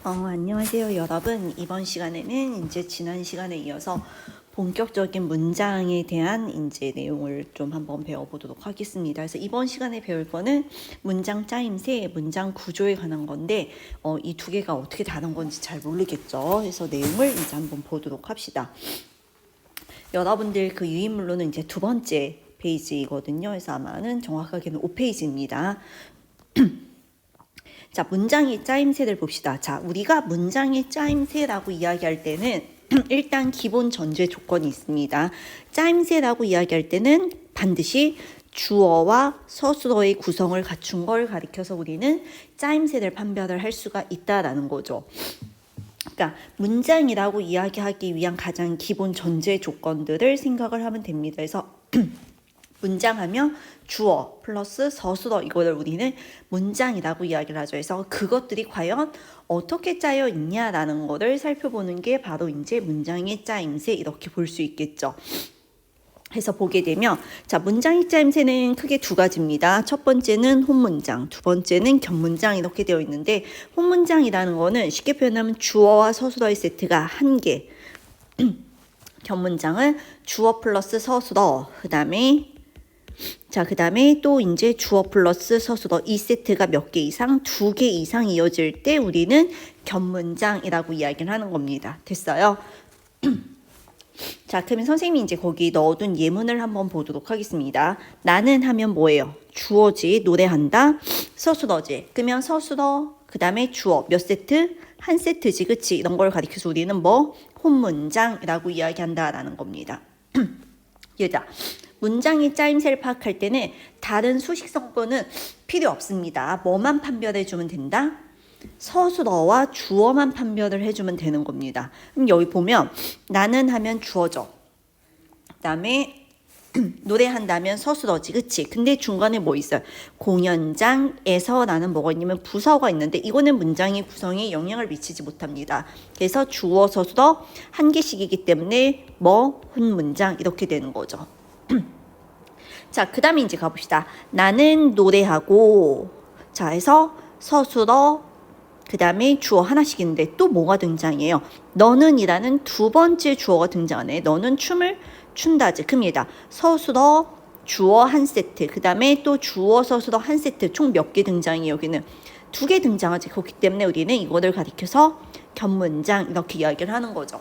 안녕하세요, 여러분. 이번 시간에는 이제 지난 시간에 이어서 본격적인 문장에 대한 이제 내용을 좀 한번 배워보도록 하겠습니다. 그래서 이번 시간에 배울 거는 문장 짜임새, 문장 구조에 관한 건데, 이 두 개가 어떻게 다른 건지 잘 모르겠죠. 그래서 내용을 이제 한번 보도록 합시다. 여러분들 그 유인물로는 이제 두 번째 페이지거든요. 그래서 아마는 정확하게는 5페이지입니다. 자, 문장의 짜임새를 봅시다. 자, 우리가 문장의 짜임새라고 이야기할 때는 일단 기본 전제 조건이 있습니다. 짜임새라고 이야기할 때는 반드시 주어와 서술어의 구성을 갖춘 걸 가리켜서 우리는 짜임새를 판별을 할 수가 있다라는 거죠. 그러니까 문장이라고 이야기하기 위한 가장 기본 전제 조건들을 생각을 하면 됩니다. 그래서 문장하면 주어 플러스 서술어, 이거를 우리는 문장이라고 이야기를 하죠. 그래서 그것들이 과연 어떻게 짜여 있냐라는 거를 살펴보는 게 바로 이제 문장의 짜임새, 이렇게 볼 수 있겠죠. 해서 보게 되면, 자, 문장의 짜임새는 크게 두 가지입니다. 첫 번째는 혼문장, 두 번째는 겹문장, 이렇게 되어 있는데, 혼문장이라는 거는 쉽게 표현하면 주어와 서술어의 세트가 한 개, 겹문장은 주어 플러스 서술어, 그 다음에 또 이제 주어 플러스 서술어, 이 세트가 몇 개 이상, 두 개 이상 이어질 때 우리는 겹문장이라고 이야기를 하는 겁니다. 됐어요? 자, 그러면 선생님이 이제 거기 넣어둔 예문을 한번 보도록 하겠습니다. 나는 하면 뭐예요? 주어지, 노래한다, 서술어지. 그러면 서술어, 그 다음에 주어, 몇 세트? 한 세트지, 그치? 이런 걸 가리켜서 우리는 뭐? 혼문장이라고 이야기한다라는 겁니다. 여자. 문장의 짜임새를 파악할 때는 다른 수식 성분은 필요 없습니다. 뭐만 판별해주면 된다? 서술어와 주어만 판별을 해주면 되는 겁니다. 그럼 여기 보면 나는 하면 주어죠. 그 다음에 노래한다면 서술어지, 그치? 근데 중간에 뭐 있어요? 공연장에서 라는 뭐가 있냐면 부사가 있는데 이거는 문장의 구성에 영향을 미치지 못합니다. 그래서 주어, 서술어 한 개씩이기 때문에 뭐 혼문장 이렇게 되는 거죠. 자, 그 다음에 이제 가봅시다. 나는 노래하고, 자, 해서 서술어, 그 다음에 주어 하나씩 있는데 또 뭐가 등장해요? 너는 이라는 두 번째 주어가 등장하네. 너는 춤을 춘다지. 금이다. 서술어, 주어 한 세트, 그 다음에 또 주어, 서술어 한 세트, 총 몇 개 등장해요? 여기는 두 개 등장하지. 그렇기 때문에 우리는 이거를 가리켜서 겹문장 이렇게 이야기를 하는 거죠.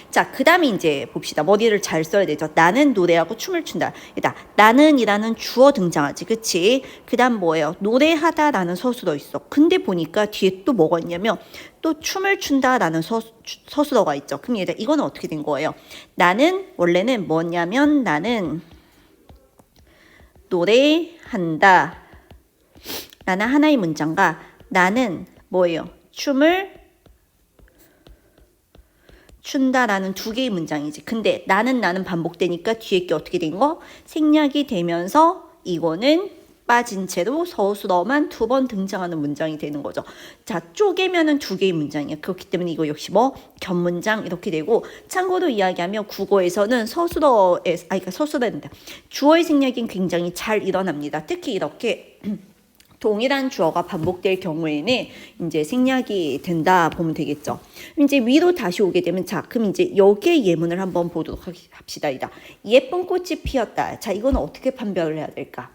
자, 그 다음에 이제 봅시다. 머리를 잘 써야 되죠. 나는 노래하고 춤을 춘다. 일단 나는이라는 주어 등장하지, 그치? 그 다음 뭐예요? 노래하다라는 서술어 있어. 근데 보니까 뒤에 또 뭐가 있냐면 또 춤을 춘다라는 서술어가 있죠. 그럼 얘들 이거는 어떻게 된 거예요? 나는 원래는 뭐냐면 나는 노래한다 라는 하나의 문장과 나는 뭐예요? 춤을 춘다라는 두 개의 문장이지. 근데 나는 반복되니까 뒤에 게 어떻게 된 거? 생략이 되면서 이거는 빠진 채로 서술어만 두 번 등장하는 문장이 되는 거죠. 자, 쪼개면은 두 개의 문장이야. 그렇기 때문에 이거 역시 뭐 겹문장 이렇게 되고, 참고로 이야기하면 국어에서는 그러니까 서술어입니다. 주어의 생략이 굉장히 잘 일어납니다. 특히 이렇게 동일한 주어가 반복될 경우에는 이제 생략이 된다 보면 되겠죠. 이제 위로 다시 오게 되면, 자, 그럼 이제 여기에 예문을 한번 보도록 합시다. 예쁜 꽃이 피었다. 자, 이거는 어떻게 판별을 해야 될까?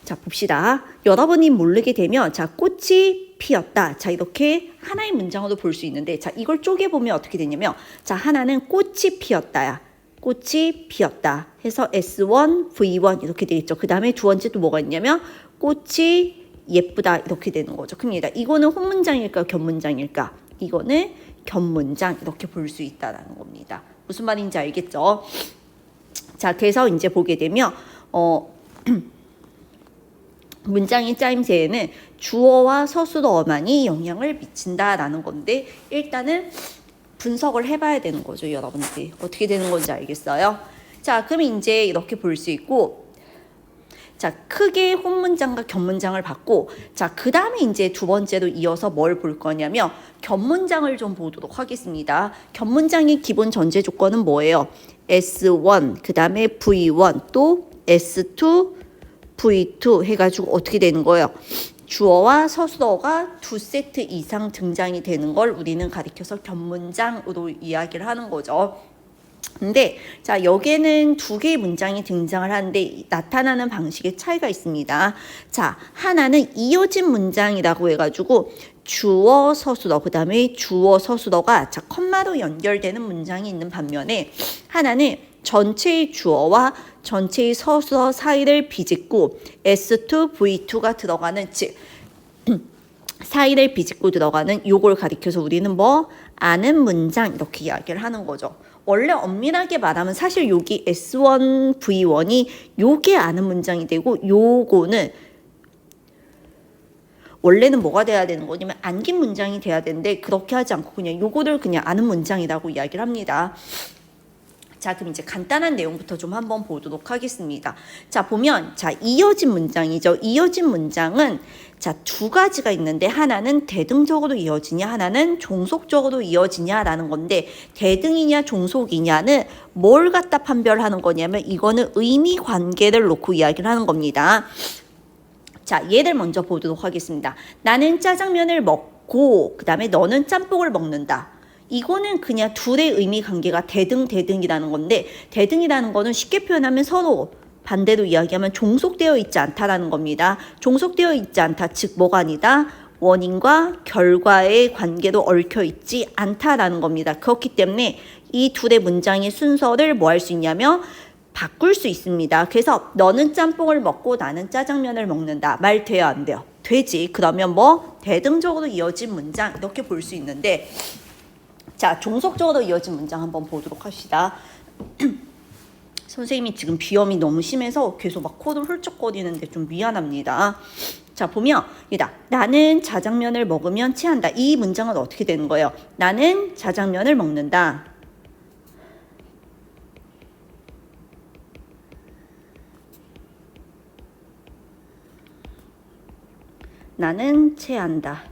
자, 봅시다. 여러분이 모르게 되면, 자, 꽃이 피었다. 자, 이렇게 하나의 문장으로 볼 수 있는데, 자, 이걸 쪼개보면 어떻게 되냐면, 자, 하나는 꽃이 피었다야. 꽃이 피었다 해서 S1, V1 이렇게 되겠죠. 그 다음에 두 번째 또 뭐가 있냐면 꽃이 예쁘다 이렇게 되는 거죠. 그럼 이거는 혼문장일까 겹문장일까? 이거는 겹문장 이렇게 볼 수 있다는 겁니다. 무슨 말인지 알겠죠? 자, 그래서 이제 보게 되면 문장의 짜임새에는 주어와 서술어만이 영향을 미친다라는 건데, 일단은 분석을 해봐야 되는 거죠, 여러분들이. 어떻게 되는 건지 알겠어요? 자, 그럼 이제 이렇게 볼 수 있고, 자, 크게 혼문장과 겹문장을 봤고, 자, 그 다음에 이제 두 번째로 이어서 뭘 볼 거냐면 겹문장을 좀 보도록 하겠습니다. 겹문장의 기본 전제 조건은 뭐예요? S1, 그 다음에 V1, 또 S2, V2 해가지고 어떻게 되는 거예요? 주어와 서술어가 두 세트 이상 등장이 되는 걸 우리는 가리켜서 견문장으로 이야기를 하는 거죠. 근데 자, 여기에는 두 개의 문장이 등장을 하는데 나타나는 방식의 차이가 있습니다. 자, 하나는 이어진 문장이라고 해가지고 주어 서술어 그다음에 주어 서술어가 자, 컴마로 연결되는 문장이 있는 반면에 하나는 전체의 주어와 전체의 서술어 사이를 비집고 S2, V2가 들어가는 즉 사이를 비집고 들어가는 요걸 가리켜서 우리는 뭐 아는 문장 이렇게 이야기를 하는 거죠. 원래 엄밀하게 말하면 사실 여기 S1, V1이 요게 아는 문장이 되고 요거는 원래는 뭐가 돼야 되는 거냐면 안긴 문장이 돼야 되는데 그렇게 하지 않고 그냥 요거를 그냥 아는 문장이라고 이야기를 합니다. 자, 그럼 이제 간단한 내용부터 좀 한번 보도록 하겠습니다. 자, 보면 자, 이어진 문장이죠. 이어진 문장은 자, 두 가지가 있는데 하나는 대등적으로 이어지냐 하나는 종속적으로 이어지냐라는 건데 대등이냐 종속이냐는 뭘 갖다 판별하는 거냐면 이거는 의미 관계를 놓고 이야기를 하는 겁니다. 자, 얘를 먼저 보도록 하겠습니다. 나는 짜장면을 먹고 그다음에 너는 짬뽕을 먹는다. 이거는 그냥 둘의 의미 관계가 대등이라는 건데 대등이라는 거는 쉽게 표현하면 서로 반대로 이야기하면 종속되어 있지 않다라는 겁니다. 종속되어 있지 않다, 즉 뭐가 아니다? 원인과 결과의 관계도 얽혀 있지 않다라는 겁니다. 그렇기 때문에 이 둘의 문장의 순서를 뭐 할 수 있냐면 바꿀 수 있습니다. 그래서 너는 짬뽕을 먹고 나는 짜장면을 먹는다. 말 돼요, 안 돼요? 되지. 그러면 뭐 대등적으로 이어진 문장 이렇게 볼 수 있는데 자, 종속적으로 이어진 문장 한번 보도록 합시다. 선생님이 지금 비염이 너무 심해서 계속 막 코를 훌쩍거리는데 좀 미안합니다. 자, 보면 이다. 나는 자장면을 먹으면 체한다. 이 문장은 어떻게 되는 거예요? 나는 자장면을 먹는다. 나는 체한다.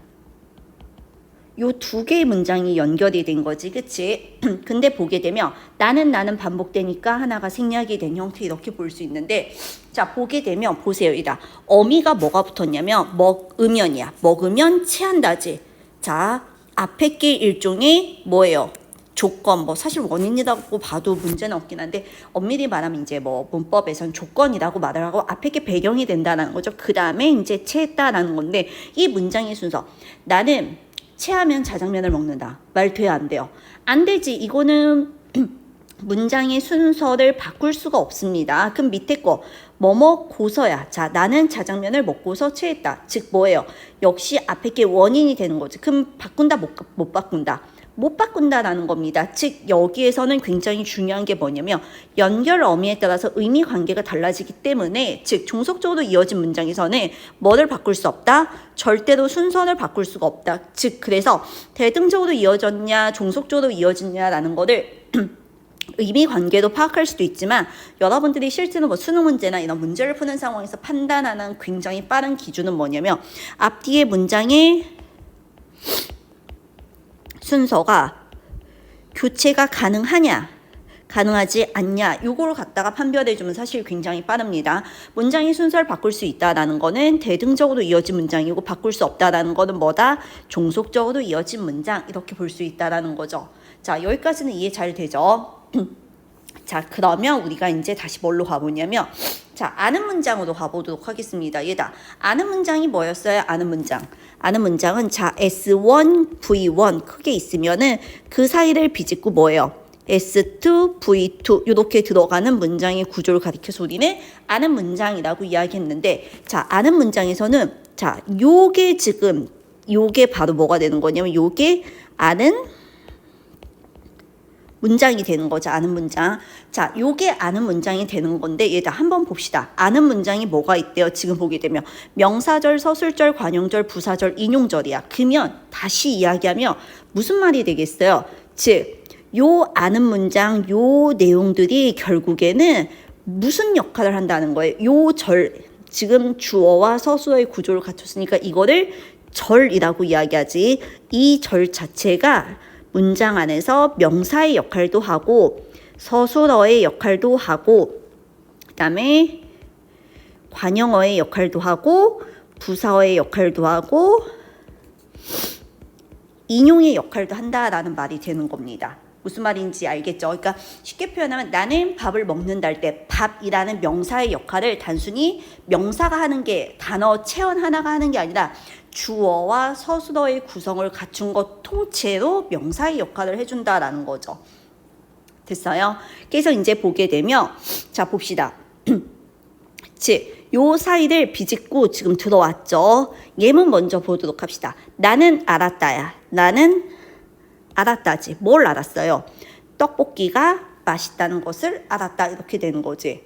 요 두 개의 문장이 연결이 된 거지, 그치? 근데 보게 되면 나는 반복되니까 하나가 생략이 된 형태 이렇게 볼 수 있는데 자, 보게 되면 보세요. 이다. 어미가 뭐가 붙었냐면 먹으면이야. 먹으면 체한다지. 자, 앞에 게 일종의 뭐예요? 조건, 뭐 사실 원인이라고 봐도 문제는 없긴 한데 엄밀히 말하면 이제 뭐 문법에선 조건이라고 말을 하고 앞에 게 배경이 된다는 거죠. 그 다음에 이제 체했다라는 건데 이 문장의 순서 나는 체하면 자장면을 먹는다. 말 돼야 안 돼요? 안 되지. 이거는 문장의 순서를 바꿀 수가 없습니다. 그럼 밑에 거 뭐 먹고서야. 자, 나는 자장면을 먹고서 체했다. 즉 뭐예요? 역시 앞에 게 원인이 되는 거지. 그럼 바꾼다 못 바꾼다? 못 바꾼다라는 겁니다. 즉 여기에서는 굉장히 중요한 게 뭐냐면 연결 어미에 따라서 의미 관계가 달라지기 때문에 즉 종속적으로 이어진 문장에서는 뭐를 바꿀 수 없다? 절대로 순서를 바꿀 수가 없다. 즉 그래서 대등적으로 이어졌냐 종속적으로 이어졌냐라는 거를 의미 관계도 파악할 수도 있지만 여러분들이 실제로 뭐 수능 문제나 이런 문제를 푸는 상황에서 판단하는 굉장히 빠른 기준은 뭐냐면 앞뒤의 문장의 순서가 교체가 가능하냐 가능하지 않냐 요거를 갖다가 판별해주면 사실 굉장히 빠릅니다. 문장의 순서를 바꿀 수 있다라는 거는 대등적으로 이어진 문장이고 바꿀 수 없다라는 거는 뭐다? 종속적으로 이어진 문장 이렇게 볼 수 있다라는 거죠. 자, 여기까지는 이해 잘 되죠? 자, 그러면 우리가 이제 다시 뭘로 가보냐면 자, 아는 문장으로 가보도록 하겠습니다. 얘다. 아는 문장이 뭐였어요? 아는 문장. 아는 문장은 자, S1, V1 크게 있으면은 그 사이를 비집고 뭐예요? S2, V2 이렇게 들어가는 문장의 구조를 가리켜서 우리는 아는 문장이라고 이야기했는데 자, 아는 문장에서는 자, 요게 지금 요게 바로 뭐가 되는 거냐면 요게 아는 문장이 되는 거죠. 아는 문장. 자, 요게 아는 문장이 되는 건데 얘다 한번 봅시다. 아는 문장이 뭐가 있대요? 지금 보게 되면 명사절, 서술절, 관용절, 부사절, 인용절이야. 그러면 다시 이야기하면 무슨 말이 되겠어요? 즉, 요 아는 문장, 요 내용들이 결국에는 무슨 역할을 한다는 거예요? 요 절, 지금 주어와 서술어의 구조를 갖췄으니까 이거를 절이라고 이야기하지. 이 절 자체가 문장 안에서 명사의 역할도 하고 서술어의 역할도 하고 그다음에 관형어의 역할도 하고 부사어의 역할도 하고 인용의 역할도 한다라는 말이 되는 겁니다. 무슨 말인지 알겠죠? 그러니까 쉽게 표현하면 나는 밥을 먹는다 할 때 밥이라는 명사의 역할을 단순히 명사가 하는 게 단어 체언 하나가 하는 게 아니라 주어와 서술어의 구성을 갖춘 것 통째로 명사의 역할을 해준다라는 거죠. 됐어요? 그래서 이제 보게 되면 자 봅시다. 즉, 요 사이를 비집고 지금 들어왔죠. 예문 먼저 보도록 합시다. 나는 알았다야. 나는 알았다지. 뭘 알았어요? 떡볶이가 맛있다는 것을 알았다. 이렇게 되는 거지.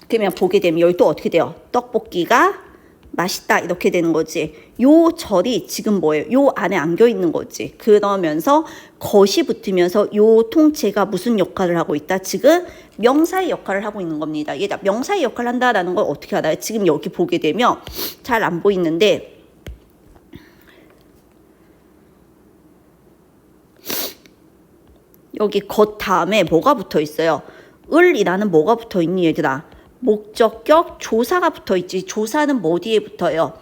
그러면 보게 되면 여기 또 어떻게 돼요? 떡볶이가 맛있다. 이렇게 되는 거지. 요 절이 지금 뭐예요? 요 안에 안겨 있는 거지. 그러면서 것이 붙으면서 요 통째가 무슨 역할을 하고 있다? 지금 명사의 역할을 하고 있는 겁니다. 얘가 명사의 역할을 한다라는 걸 어떻게 알아요? 지금 여기 보게 되면 잘 안 보이는데 여기 것 다음에 뭐가 붙어 있어요? 을이라는 뭐가 붙어 있니 얘들아? 목적격 조사가 붙어 있지. 조사는 뭐 뒤에 붙어요?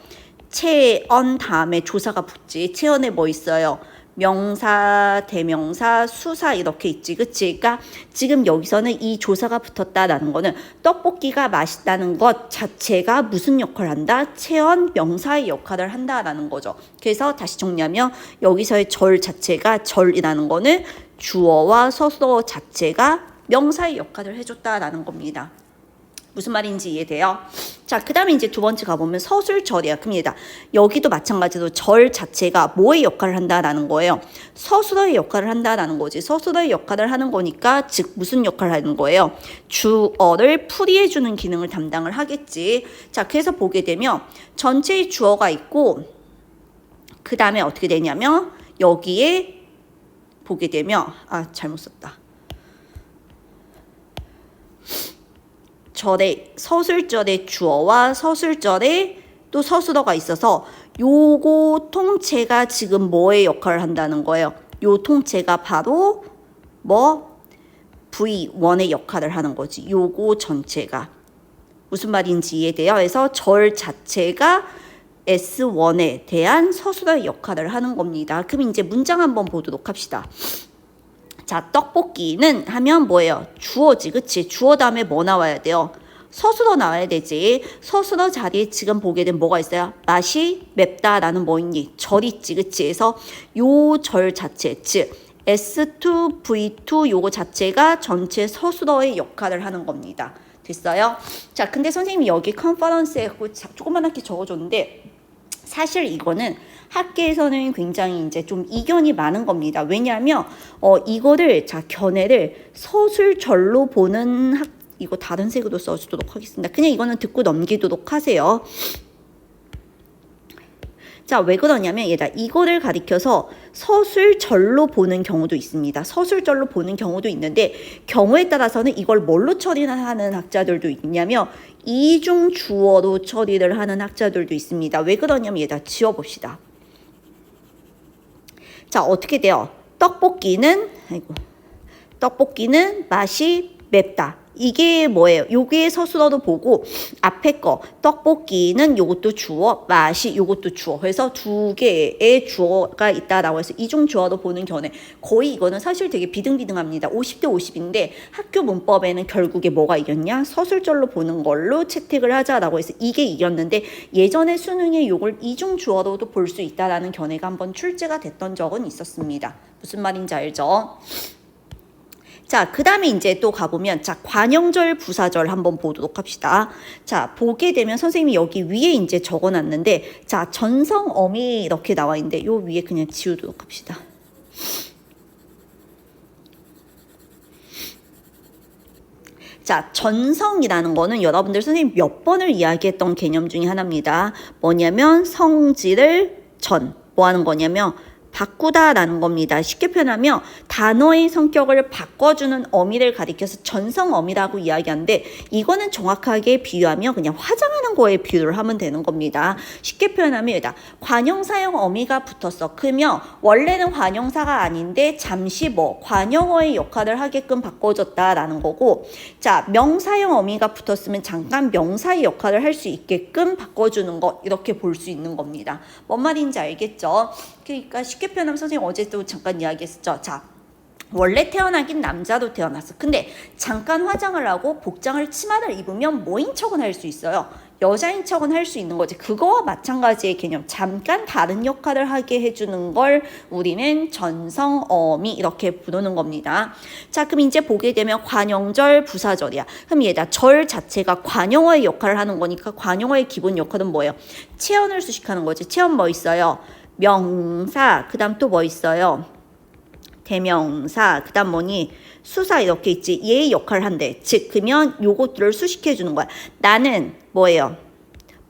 체언 다음에 조사가 붙지. 체언에 뭐 있어요? 명사, 대명사, 수사 이렇게 있지. 그치? 그러니까 지금 여기서는 이 조사가 붙었다라는 거는 떡볶이가 맛있다는 것 자체가 무슨 역할을 한다? 체언, 명사의 역할을 한다라는 거죠. 그래서 다시 정리하면 여기서의 절 자체가 절이라는 거는 주어와 서술어 자체가 명사의 역할을 해줬다라는 겁니다. 무슨 말인지 이해돼요? 자, 그 다음에 이제 두 번째 가보면 서술절이야. 그럼 얘다 여기도 마찬가지로 절 자체가 뭐의 역할을 한다라는 거예요? 서술어의 역할을 한다라는 거지. 서술어의 역할을 하는 거니까 즉 무슨 역할을 하는 거예요? 주어를 풀이해주는 기능을 담당을 하겠지. 자, 그래서 보게 되면 전체의 주어가 있고 그 다음에 어떻게 되냐면 여기에 보게 되면 잘못 썼다. 절의 서술절의 주어와 서술절에 또 서술어가 있어서 요거 통째가 지금 뭐의 역할을 한다는 거예요? 요 통째가 바로 뭐 V1의 역할을 하는 거지. 요거 전체가 무슨 말인지 이해돼요? 그래서 절 자체가 S1에 대한 서술어의 역할을 하는 겁니다. 그럼 이제 문장 한번 보도록 합시다. 자, 떡볶이는 하면 뭐예요? 주어지, 그치? 주어 다음에 뭐 나와야 돼요? 서술어 나와야 되지. 서술어 자리에 지금 보게 된 뭐가 있어요? 맛이 맵다라는 뭐 있니? 절 있지, 그치? 그래서 요 절 자체, 즉 S2, V2 요거 자체가 전체 서술어의 역할을 하는 겁니다. 됐어요? 자, 근데 선생님이 여기 컨퍼런스에 조그만하게 적어줬는데 사실 이거는 학계에서는 굉장히 이제 좀 이견이 많은 겁니다. 왜냐하면 이거를 자 견해를 서술절로 보는 이거 다른 색으로 써주도록 하겠습니다. 그냥 이거는 듣고 넘기도록 하세요. 자, 왜 그러냐면 얘다 이거를 가리켜서 서술절로 보는 경우도 있습니다. 서술절로 보는 경우도 있는데 경우에 따라서는 이걸 뭘로 처리하는 학자들도 있냐면 이중 주어로 처리를 하는 학자들도 있습니다. 왜 그러냐면 얘다 지워봅시다. 자, 어떻게 돼요? 떡볶이는 맛이 맵다. 이게 뭐예요? 요게 서술어도 보고 앞에 거 떡볶이는 요것도 주어, 맛이 요것도 주어. 그래서 두 개의 주어가 있다라고 해서 이중 주어도 보는 견해. 거의 이거는 사실 되게 비등비등합니다. 50대 50인데 학교 문법에는 결국에 뭐가 이겼냐? 서술절로 보는 걸로 채택을 하자라고 해서 이게 이겼는데 예전에 수능에 요걸 이중 주어로도 볼 수 있다라는 견해가 한번 출제가 됐던 적은 있었습니다. 무슨 말인지 알죠? 자, 그 다음에 이제 또 가보면, 자, 관형절, 부사절 한번 보도록 합시다. 자, 보게 되면 선생님이 여기 위에 이제 적어 놨는데, 자, 전성어미 이렇게 나와 있는데, 요 위에 그냥 지우도록 합시다. 자, 전성이라는 거는 여러분들 선생님 몇 번을 이야기했던 개념 중에 하나입니다. 뭐냐면 성질을 뭐 하는 거냐면 바꾸다라는 겁니다. 쉽게 표현하면 단어의 성격을 바꿔주는 어미를 가리켜서 전성 어미라고 이야기하는데 이거는 정확하게 비유하면 그냥 화장하는 거에 비유를 하면 되는 겁니다. 쉽게 표현하면 여기다 관용사형 어미가 붙었어. 그러면 원래는 관용사가 아닌데 잠시 뭐 관용어의 역할을 하게끔 바꿔줬다라는 거고, 자 명사형 어미가 붙었으면 잠깐 명사의 역할을 할 수 있게끔 바꿔주는 것, 이렇게 볼 수 있는 겁니다. 뭔 말인지 알겠죠? 그러니까 쉽게 표현하면 선생님 어제도 잠깐 이야기했었죠. 자 원래 태어나긴 남자로 태어났어. 근데 잠깐 화장을 하고 복장을 치마를 입으면 뭐인 척은 할 수 있어요. 여자인 척은 할 수 있는 거지. 그거와 마찬가지의 개념. 잠깐 다른 역할을 하게 해주는 걸 우리는 전성어미 이렇게 부르는 겁니다. 자 그럼 이제 보게 되면 관용절 부사절이야. 그럼 얘다 절 자체가 관용어의 역할을 하는 거니까 관용어의 기본 역할은 뭐예요? 체언을 수식하는 거지. 체언 뭐 있어요? 명사. 그 다음 또 뭐 있어요? 대명사, 그 다음 뭐니? 수사 이렇게 있지. 얘의 역할을 한대. 즉 그러면 요것들을 수식해 주는 거야. 나는 뭐예요?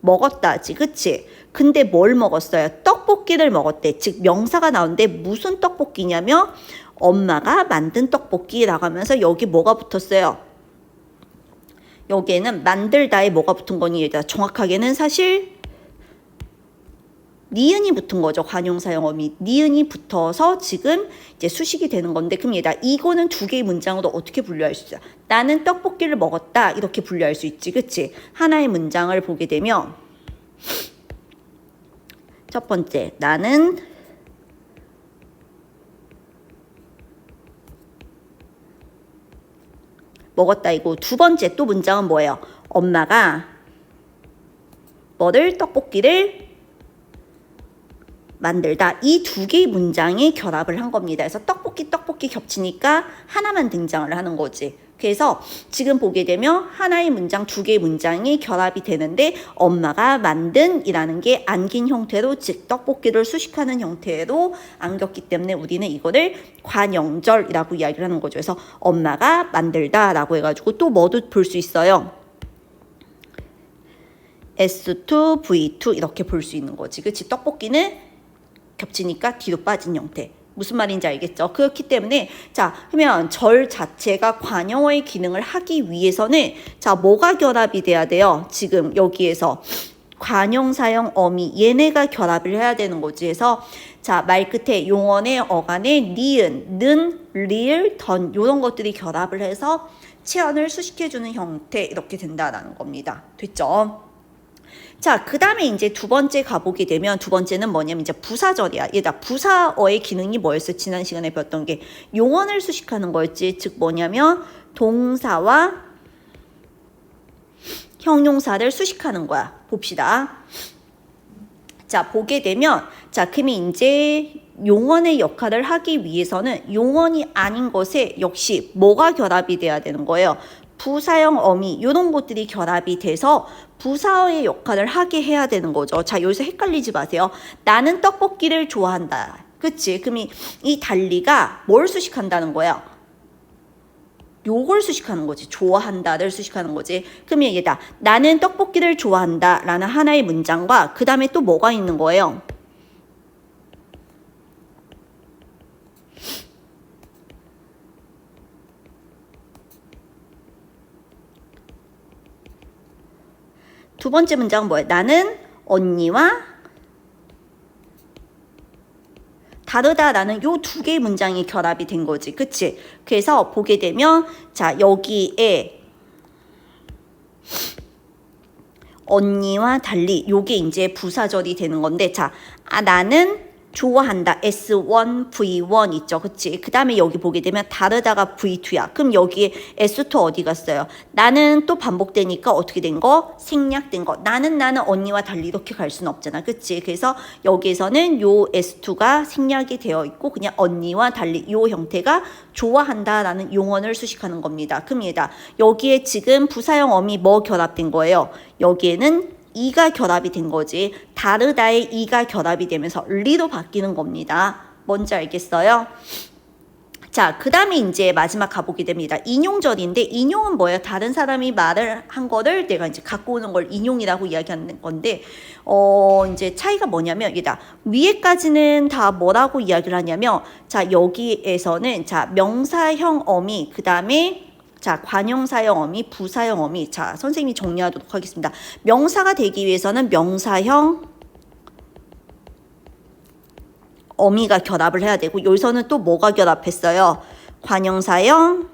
먹었다지. 그치? 근데 뭘 먹었어요? 떡볶이를 먹었대. 즉 명사가 나오는데 무슨 떡볶이냐면 엄마가 만든 떡볶이라고 하면서 여기 뭐가 붙었어요? 여기에는 만들다에 뭐가 붙은 거니? 얘들아 정확하게는 사실 니은이 붙은 거죠. 관용사형 어미. 니은이 붙어서 지금 이제 수식이 되는 건데, 그럼 얘다 이거는 두 개의 문장으로 어떻게 분류할 수 있어요? 나는 떡볶이를 먹었다. 이렇게 분류할 수 있지. 그치? 하나의 문장을 보게 되면 첫 번째, 나는 먹었다 이고, 두 번째 또 문장은 뭐예요? 엄마가 뭐를? 떡볶이를 만들다. 이 두 개의 문장이 결합을 한 겁니다. 그래서 떡볶이 겹치니까 하나만 등장을 하는 거지. 그래서 지금 보게 되면 하나의 문장, 두 개의 문장이 결합이 되는데 엄마가 만든 이라는 게 안긴 형태로, 즉 떡볶이를 수식하는 형태로 안겼기 때문에 우리는 이거를 관용절이라고 이야기를 하는 거죠. 그래서 엄마가 만들다 라고 해가지고 또 뭐도 볼 수 있어요? S2, V2 이렇게 볼 수 있는 거지. 그치? 떡볶이는 겹치니까 뒤로 빠진 형태. 무슨 말인지 알겠죠? 그렇기 때문에 자 그러면 절 자체가 관용어의 기능을 하기 위해서는 자 뭐가 결합이 돼야 돼요? 지금 여기에서 관용사형 어미 얘네가 결합을 해야 되는 거지. 그래서 자 말 끝에 용언의 어간에 니은, 는, 리을, 던 이런 것들이 결합을 해서 체언을 수식해주는 형태 이렇게 된다라는 겁니다. 됐죠? 자, 그 다음에 이제 두 번째 가보게 되면 두 번째는 뭐냐면 이제 부사절이야. 얘다 부사어의 기능이 뭐였어? 지난 시간에 배웠던 게 용언을 수식하는 거였지. 즉 뭐냐면 동사와 형용사를 수식하는 거야. 봅시다. 자, 보게 되면 자, 그러면 이제 용언의 역할을 하기 위해서는 용언이 아닌 것에 역시 뭐가 결합이 돼야 되는 거예요? 부사형 어미 이런 것들이 결합이 돼서 부사어의 역할을 하게 해야 되는 거죠. 자 여기서 헷갈리지 마세요. 나는 떡볶이를 좋아한다. 그치? 그럼 이 달리가 뭘 수식한다는 거야? 요걸 수식하는 거지. 좋아한다를 수식하는 거지. 그러면 얘다 나는 떡볶이를 좋아한다 라는 하나의 문장과 그 다음에 또 뭐가 있는 거예요? 두 번째 문장은 뭐예요? 나는 언니와 다르다라는 요 두 개의 문장이 결합이 된 거지. 그치? 그래서 보게 되면 자 여기에 언니와 달리 요게 이제 부사절이 되는 건데 자 나는 좋아한다. S1, V1 있죠. 그치? 그 다음에 여기 보게 되면 다르다가 V2야. 그럼 여기에 S2 어디 갔어요? 나는 또 반복되니까 어떻게 된 거? 생략된 거. 나는 언니와 달리 이렇게 갈 수는 없잖아. 그치? 그래서 여기에서는 요 S2가 생략이 되어 있고 그냥 언니와 달리 요 형태가 좋아한다 라는 용언을 수식하는 겁니다. 그럼 얘다 여기에 지금 부사형 어미 뭐 결합된 거예요? 여기에는 이가 결합이 된 거지. 다르다에 이가 결합이 되면서 리로 바뀌는 겁니다. 뭔지 알겠어요? 자, 그 다음에 이제 마지막 가보게 됩니다. 인용절인데 인용은 뭐예요? 다른 사람이 말을 한 거를 내가 이제 갖고 오는 걸 인용이라고 이야기하는 건데 이제 차이가 뭐냐면 이다. 위에까지는 다 뭐라고 이야기를 하냐면 자, 여기에서는 자, 명사형 어미 그 다음에 자, 관형사형 어미, 부사형 어미. 자, 선생님이 정리하도록 하겠습니다. 명사가 되기 위해서는 명사형 어미가 결합을 해야 되고 여기서는 또 뭐가 결합했어요? 관형사형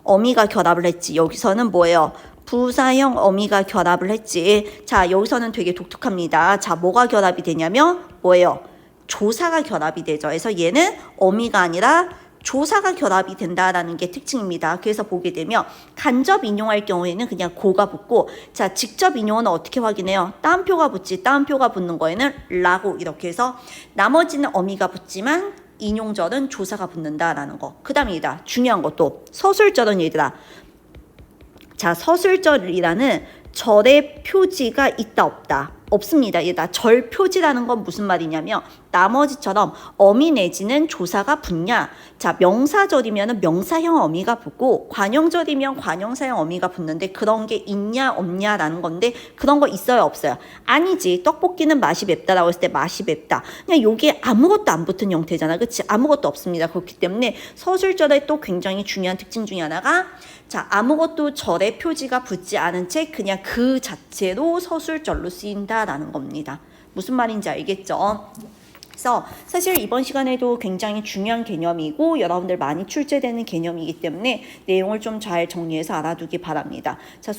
어미가 결합을 했지. 여기서는 뭐예요? 부사형 어미가 결합을 했지. 자, 여기서는 되게 독특합니다. 자, 뭐가 결합이 되냐면 뭐예요? 조사가 결합이 되죠. 그래서 얘는 어미가 아니라 조사가 결합이 된다라는 게 특징입니다. 그래서 보게 되면 간접 인용할 경우에는 그냥 고가 붙고 자, 직접 인용은 어떻게 확인해요? 따옴표가 붙지. 따옴표가 붙는 거에는 라고 이렇게 해서 나머지는 어미가 붙지만 인용절은 조사가 붙는다라는 거. 그 다음이다. 중요한 것도 서술절은 얘들아. 자, 서술절이라는 절의 표지가 있다 없다. 없습니다. 얘다. 절 표지라는 건 무슨 말이냐면 나머지처럼 어미 내지는 조사가 붙냐. 자, 명사절이면 명사형 어미가 붙고 관형절이면 관형사형 어미가 붙는데 그런 게 있냐 없냐라는 건데 그런 거 있어요 없어요? 아니지. 떡볶이는 맛이 맵다라고 했을 때 맛이 맵다. 그냥 여기에 아무것도 안 붙은 형태잖아. 그렇지? 아무것도 없습니다. 그렇기 때문에 서술절의 또 굉장히 중요한 특징 중에 하나가 자, 아무것도 절의 표지가 붙지 않은 채 그냥 그 자체로 서술절로 쓰인다라는 겁니다. 무슨 말인지 알겠죠? 그래서 사실 이번 시간에도 굉장히 중요한 개념이고 여러분들 많이 출제되는 개념이기 때문에 내용을 좀 잘 정리해서 알아두기 바랍니다. 자,